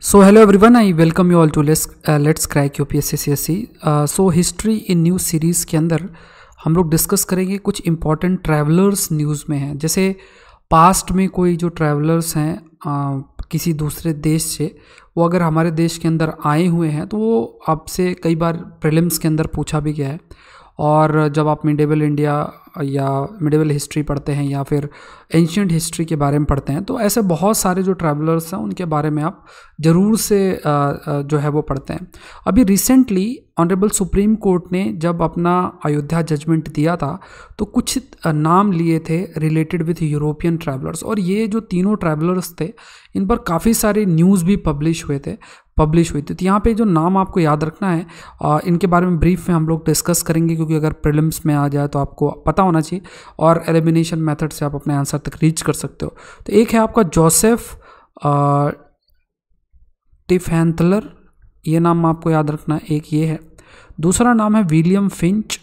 So hello everyone, I welcome you all to let's crack UPSC CSC. So history in news series के अंदर हम लोग discuss करेंगे कुछ इंपॉर्टेंट ट्रैवलर्स न्यूज़ में हैं। जैसे पास्ट में कोई जो ट्रैवलर्स हैं किसी दूसरे देश से, वो अगर हमारे देश के अंदर आए हुए हैं तो वो आपसे कई बार प्रीलिम्स के अंदर पूछा भी गया है। और जब आप मिडेवल इंडिया या मिडेवल हिस्ट्री पढ़ते हैं या फिर एंशियंट हिस्ट्री के बारे में पढ़ते हैं तो ऐसे बहुत सारे जो ट्रैवलर्स हैं उनके बारे में आप ज़रूर से जो है वो पढ़ते हैं। अभी रिसेंटली ऑनरेबल सुप्रीम कोर्ट ने जब अपना अयोध्या जजमेंट दिया था तो कुछ नाम लिए थे रिलेटेड विथ यूरोपियन ट्रैवलर्स, और ये जो तीनों ट्रैवलर्स थे इन पर काफ़ी सारे न्यूज़ भी पब्लिश हुई थी। तो यहाँ पे जो नाम आपको याद रखना है, इनके बारे में ब्रीफ में हम लोग डिस्कस करेंगे, क्योंकि अगर प्रीलिम्स में आ जाए तो आपको पता होना चाहिए और एलिमिनेशन मेथड से आप अपने आंसर तक रीच कर सकते हो। तो एक है आपका जोसेफ टिफेंथलर, ये नाम आपको याद रखना है, एक ये है। दूसरा नाम है विलियम फिंच,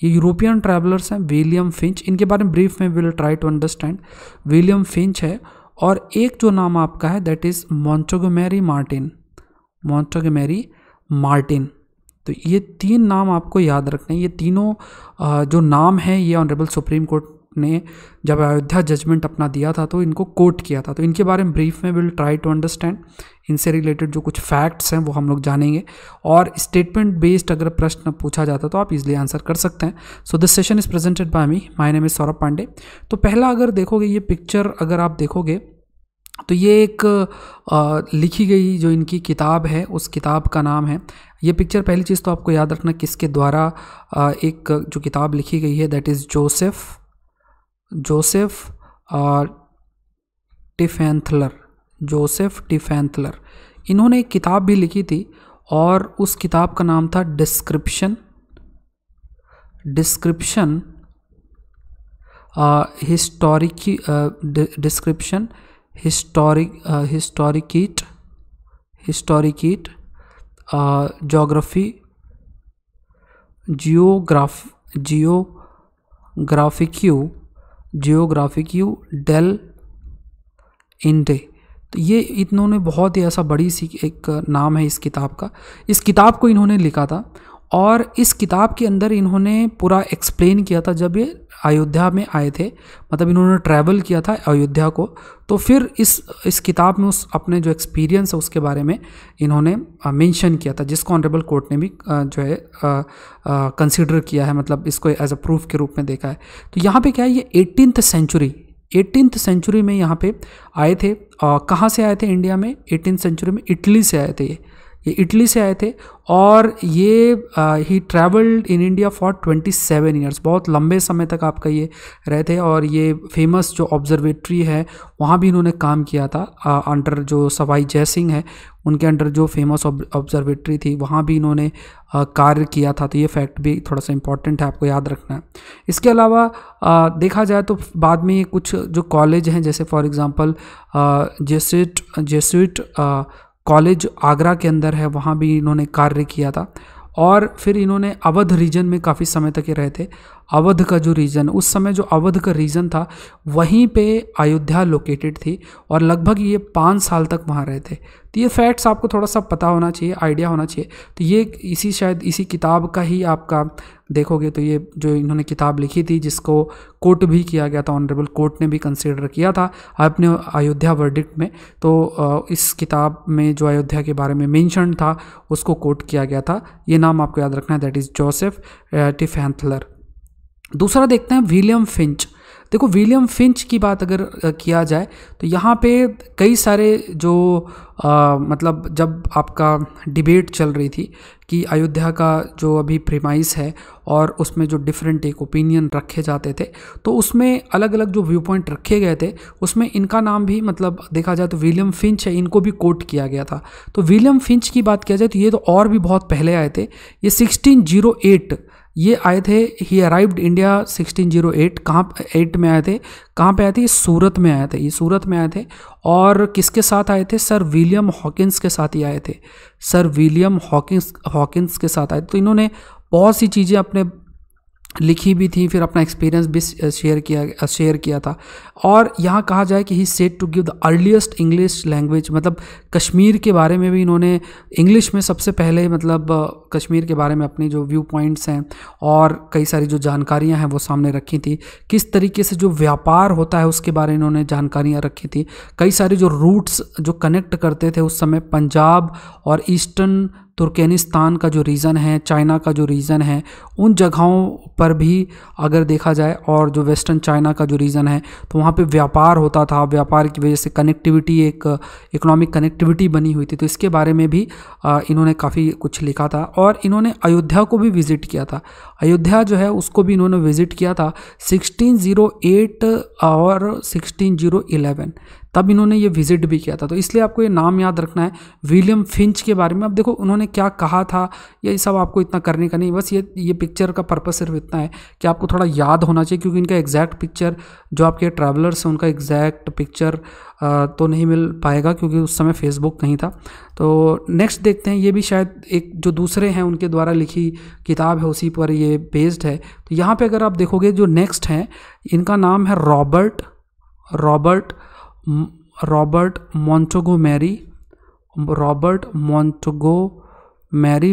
ये यूरोपियन ट्रैवलर्स हैं, विलियम फिंच, इनके बारे में ब्रीफ में will try to understand. William Finch है, और एक जो नाम आपका है दैट इज़ मोंटगोमेरी मार्टिन। तो ये तीन नाम आपको याद रखने हैं। ये तीनों जो नाम हैं ये ऑनरेबल सुप्रीम कोर्ट ने जब अयोध्या जजमेंट अपना दिया था तो इनको कोट किया था। तो इनके बारे में ब्रीफ में विल ट्राई टू अंडरस्टैंड। इनसे रिलेटेड जो कुछ फैक्ट्स हैं वो हम लोग जानेंगे, और स्टेटमेंट बेस्ड अगर प्रश्न पूछा जाता तो आप इजीली आंसर कर सकते हैं। So this session is presented by me, my name is Saurabh Pandey. तो पहला अगर देखोगे ये पिक्चर, अगर आप देखोगे तो ये एक लिखी गई जो इनकी किताब है उस किताब का नाम है ये पिक्चर। पहली चीज़ तो आपको याद रखना किसके द्वारा एक जो किताब लिखी गई है दैट इज़ जोसेफ टिफेंथलर। इन्होंने एक किताब भी लिखी थी और उस किताब का नाम था डिस्क्रिप्शन हिस्टोरिकीट जियोग्राफिक्यू डेल इंडे। तो ये इन्होंने बहुत ही ऐसा बड़ी सी एक नाम है इस किताब का। इस किताब को इन्होंने लिखा था और इस किताब के अंदर इन्होंने पूरा एक्सप्लेन किया था जब ये अयोध्या में आए थे, मतलब इन्होंने ट्रैवल किया था अयोध्या को। तो फिर इस किताब में उस अपने जो एक्सपीरियंस है उसके बारे में इन्होंने मेंशन किया था, जिसको ऑनरेबल कोर्ट ने भी जो है कंसिडर किया है, मतलब इसको एज अ प्रूफ के रूप में देखा है। तो यहाँ पे क्या है, ये 18th सेंचुरी में यहाँ पे आए थे। कहाँ से आए थे इंडिया में 18th सेंचुरी में? इटली से आए थे। ये इटली से आए थे और ये he travelled in India for 27 years. बहुत लंबे समय तक आपका ये रहे थे, और ये फेमस जो ऑब्जर्वेटरी है वहाँ भी इन्होंने काम किया था अंडर जो सवाई जय सिंह है उनके अंडर जो फेमस ऑब्जर्वेटरी थी वहाँ भी इन्होंने कार्य किया था। तो ये फैक्ट भी थोड़ा सा इंपॉर्टेंट है, आपको याद रखना है। इसके अलावा देखा जाए तो बाद में कुछ जो कॉलेज हैं, जैसे for example Jesuit college Agra के अंदर है, वहाँ भी इन्होंने कार्य किया था। और फिर इन्होंने अवध रीजन में काफ़ी समय तक रहे थे। अवध का जो रीजन, उस समय जो अवध का रीजन था वहीं पे अयोध्या लोकेटेड थी, और लगभग ये 5 साल तक वहाँ रहे थे। तो ये फैक्ट्स आपको थोड़ा सा पता होना चाहिए, आइडिया होना चाहिए। तो ये शायद इसी किताब का ही आपका देखोगे तो ये जो इन्होंने किताब लिखी थी जिसको कोट भी किया गया था, ऑनरेबल कोर्ट ने भी कंसिडर किया था अपने अयोध्या वर्डिक्ट में। तो इस किताब में जो अयोध्या के बारे में मेंशन था उसको कोट किया गया था। ये नाम आपको याद रखना है, दैट इज़ जोसेफ टिफेंथलर। दूसरा देखते हैं विलियम फिंच। देखो विलियम फिंच की बात अगर किया जाए तो यहाँ पे कई सारे जो मतलब जब आपका डिबेट चल रही थी कि अयोध्या का जो अभी प्रीमाइस है और उसमें जो डिफरेंट एक ओपिनियन रखे जाते थे, तो उसमें अलग अलग जो व्यू पॉइंट रखे गए थे उसमें इनका नाम भी, मतलब देखा जाए तो विलियम फिंच है, इनको भी कोट किया गया था। तो विलियम फिंच की बात किया जाए तो ये तो और भी बहुत पहले आए थे। ये 1608 ये आए थे। ही अराइव्ड इंडिया 1608। कहाँ 8 में आए थे? कहाँ पे आए थे? सूरत में आए थे। ये सूरत में आए थे, और किसके साथ आए थे? सर विलियम हॉकिंस के साथ ही आए थे। सर विलियम हॉकिंस के साथ आए थे। तो इन्होंने बहुत सी चीज़ें अपने लिखी भी थी, फिर अपना एक्सपीरियंस भी शेयर किया था। और यहाँ कहा जाए कि he said to give the earliest English language, मतलब कश्मीर के बारे में भी इन्होंने इंग्लिश में सबसे पहले मतलब कश्मीर के बारे में अपनी जो व्यू पॉइंट्स हैं और कई सारी जो जानकारियाँ हैं वो सामने रखी थी। किस तरीके से जो व्यापार होता है उसके बारे में इन्होंने जानकारियाँ रखी थी। कई सारे जो रूट्स जो कनेक्ट करते थे उस समय पंजाब और ईस्टर्न तुर्कमेनिस्तान का जो रीजन है, चाइना का जो रीजन है, उन जगहों पर भी अगर देखा जाए, और जो वेस्टर्न चाइना का जो रीजन है तो वहाँ पे व्यापार होता था। व्यापार की वजह से कनेक्टिविटी, एक इकोनॉमिक कनेक्टिविटी बनी हुई थी। तो इसके बारे में भी इन्होंने काफ़ी कुछ लिखा था। और इन्होंने अयोध्या को भी विज़िट किया था। अयोध्या जो है उसको भी इन्होंने विज़िट किया था 1608 और 1611, तब इन्होंने ये विज़िट भी किया था। तो इसलिए आपको ये नाम याद रखना है विलियम फिंच के बारे में। अब देखो उन्होंने क्या कहा था, ये सब आपको इतना करने का नहीं, बस ये पिक्चर का पर्पस सिर्फ इतना है कि आपको थोड़ा याद होना चाहिए, क्योंकि इनका एग्जैक्ट पिक्चर जो आपके ट्रैवलर्स हैं उनका एग्जैक्ट पिक्चर तो नहीं मिल पाएगा क्योंकि उस समय फेसबुक नहीं था। तो नेक्स्ट देखते हैं, ये भी शायद एक जो दूसरे हैं उनके द्वारा लिखी किताब है, उसी पर ये बेस्ड है। तो यहाँ पे अगर आप देखोगे जो नेक्स्ट हैं, इनका नाम है रॉबर्ट मोंटगोमेरी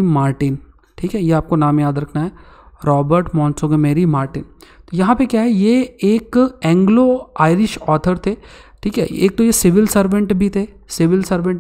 मार्टिन। ठीक है, ये आपको नाम याद रखना है, रॉबर्ट मोंटगोमेरी मार्टिन। तो यहाँ पे क्या है, ये एक एंग्लो आयरिश ऑथर थे। ठीक है, एक तो ये सिविल सर्वेंट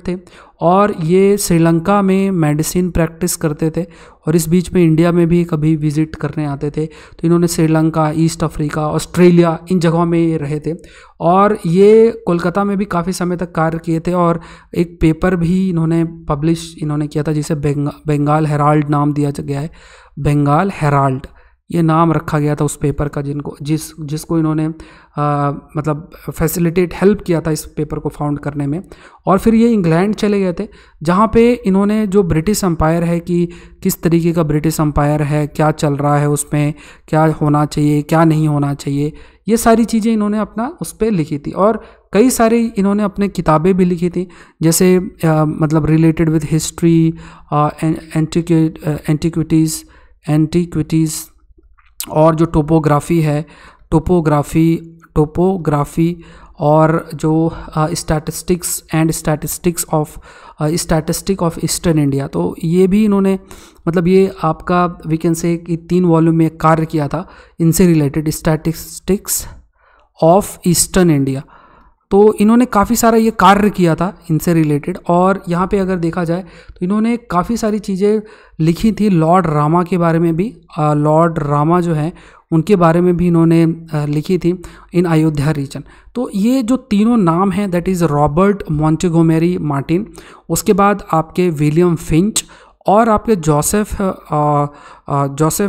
थे और ये श्रीलंका में मेडिसिन प्रैक्टिस करते थे, और इस बीच में इंडिया में भी कभी विजिट करने आते थे। तो इन्होंने श्रीलंका, ईस्ट अफ्रीका, ऑस्ट्रेलिया, इन जगहों में ये रहे थे। और ये कोलकाता में भी काफ़ी समय तक कार्य किए थे, और एक पेपर भी इन्होंने पब्लिश किया था जिसे बंगाल हेराल्ड नाम दिया गया है। बंगाल हेराल्ड ये नाम रखा गया था उस पेपर का, जिसको इन्होंने मतलब फैसिलिटेट हेल्प किया था इस पेपर को फाउंड करने में। और फिर ये इंग्लैंड चले गए थे, जहाँ पे इन्होंने जो ब्रिटिश एम्पायर है कि किस तरीके का ब्रिटिश एम्पायर है, क्या चल रहा है उसमें, क्या होना चाहिए, क्या नहीं होना चाहिए, ये सारी चीज़ें इन्होंने अपना उस पर लिखी थी। और कई सारी इन्होंने अपने किताबें भी लिखी थी, जैसे मतलब रिलेटेड विद हिस्ट्री, एंटीक्विटीज़ और जो टोपोग्राफी और जो स्टैटिस्टिक ऑफ ईस्टर्न इंडिया, तो ये भी इन्होंने मतलब ये आपका वी कैन से कि 3 वॉल्यूम में कार्य किया था इनसे related, statistics of eastern India. तो इन्होंने काफ़ी सारा ये कार्य किया था इनसे रिलेटेड। और यहाँ पे अगर देखा जाए तो इन्होंने काफ़ी सारी चीज़ें लिखी थी लॉर्ड रामा के बारे में भी। लॉर्ड रामा जो है उनके बारे में भी इन्होंने लिखी थी इन अयोध्या रीजन। तो ये जो तीनों नाम हैं, that is Robert Montgomery Martin, उसके बाद आपके विलियम फिंच, और आपके जोसेफ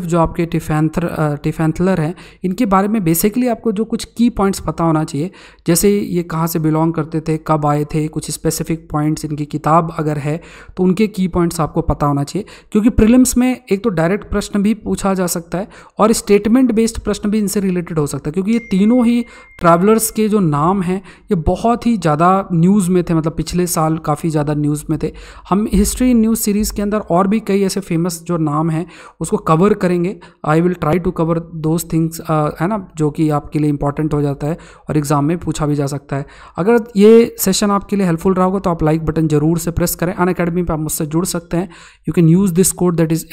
जो आपके टिफेंथलर हैं, इनके बारे में बेसिकली आपको जो कुछ की पॉइंट्स पता होना चाहिए, जैसे ये कहाँ से बिलोंग करते थे, कब आए थे, कुछ स्पेसिफिक पॉइंट्स, इनकी किताब अगर है तो उनके की पॉइंट्स आपको पता होना चाहिए। क्योंकि प्रीलिम्स में एक तो डायरेक्ट प्रश्न भी पूछा जा सकता है और स्टेटमेंट बेस्ड प्रश्न भी इनसे रिलेटेड हो सकता है, क्योंकि ये तीनों ही ट्रैवलर्स के जो नाम हैं ये बहुत ही ज़्यादा न्यूज़ में थे, मतलब पिछले साल काफ़ी ज़्यादा न्यूज़ में थे। हम हिस्ट्री न्यूज़ सीरीज़ के अंदर और भी कई ऐसे फेमस जो नाम हैं उसको कवर करेंगे। I will try to cover those things, है ना, जो कि आपके लिए इंपॉर्टेंट हो जाता है और एग्जाम में पूछा भी जा सकता है। अगर ये सेशन आपके लिए हेल्पफुल रहा होगा तो आप लाइक बटन जरूर से प्रेस करें। अनअकैडमी पे आप मुझसे जुड़ सकते हैं। You can use this code, that is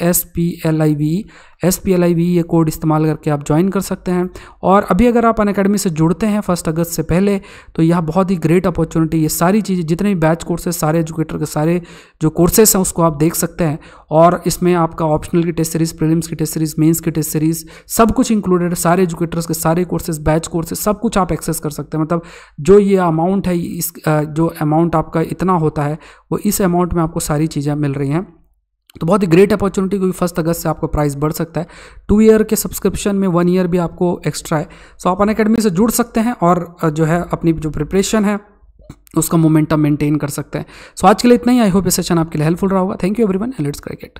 SPLIVE, ये कोड इस्तेमाल करके आप ज्वाइन कर सकते हैं। और अभी अगर आप अनअकैडमी से जुड़ते हैं 1 अगस्त से पहले, तो यह बहुत ही ग्रेट अपॉर्चुनिटी, ये सारी चीज़ें जितने भी बैच कोर्सेज, सारे एजुकेटर के सारे जो कोर्सेज हैं उसको आप देख सकते हैं। और इसमें आपका ऑप्शनल की टेस्ट सीरीज, प्रीलिम्स की टेस्ट सीरीज, मेंस की टेस्ट सीरीज, सब कुछ इंक्लूडेड, सारे एजुकेटर्स के सारे कोर्सेज, बैच कोर्सेज, सब कुछ आप एक्सेस कर सकते हैं। मतलब जो ये अमाउंट है, इस जो अमाउंट आपका इतना होता है, वो इस अमाउंट में आपको सारी चीज़ें मिल रही हैं। तो बहुत ही ग्रेट अपॉर्चुनिटी, क्योंकि 1 अगस्त से आपका प्राइस बढ़ सकता है। 2 ईयर के सब्सक्रिप्शन में 1 ईयर भी आपको एक्स्ट्रा है। सो आप अनअकैडमी से जुड़ सकते हैं और जो है अपनी जो प्रिपरेशन है उसका मोमेंटम मेंटेन कर सकते हैं। सो आज के लिए इतना ही। आई होप ये सेशन आपके लिए हेल्पफुल रहा होगा। Thank you everyone and let's crack it.